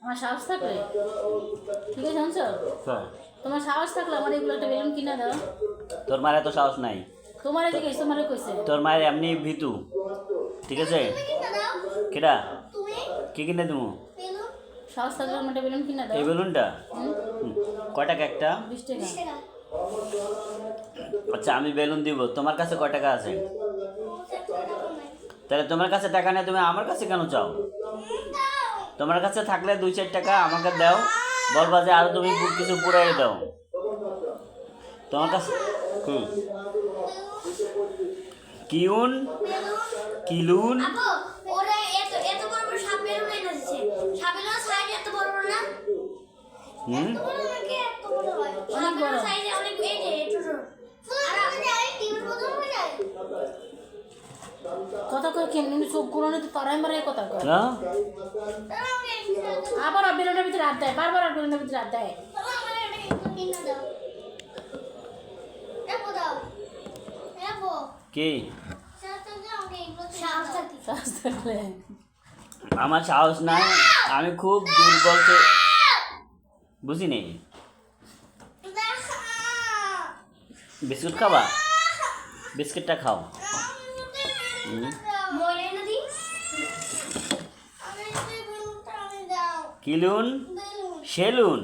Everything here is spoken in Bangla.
আমার সাহস থাকলে ঠিক আছে শুনছো, তোমার সাহস থাকলে আমার এগুলো একটা বেলুন কিনে দাও। তোর মায়ের এত সাহস নাই। তোমারে জিজ্ঞেস, তোমারে কইছে। তোর মায়ের এমনি ভীতু, ঠিক আছে? কেডা কি কিনে দেবো? সাহস থাকলে আমার একটা বেলুন কিনে দাও। এই বেলুনটা কয় টাকা একটা? 20 টাকা। আচ্ছা আমি বেলুন দিব, তোমার কাছে কয় টাকা আছে? তাহলে তোমার কাছে টাকা নেই, তুমি আমার কাছে কেন চাও? তোমার কাছে থাকলে 2-4 টাকা আমাকে দাও, বলবা যে আরো তুমি কিছু পুরাই দাও। তোমার কাছে কিউন কিলুন অনেক বড়। কথা কয় কেমনি চোখ গুলো তো তারাই মারে কথা কয়। আবার বেলুনের ভিতরে হাত দেয়, বারবার বেলুনের ভিতরে হাত দেয়। কি সাহস থাকলে আমার সাহস নাই, আমি খুব দুর্বল, বুঝি নেই। বিস্কুট খাবা? বিস্কুটটা খাও। কিলুন সেলুন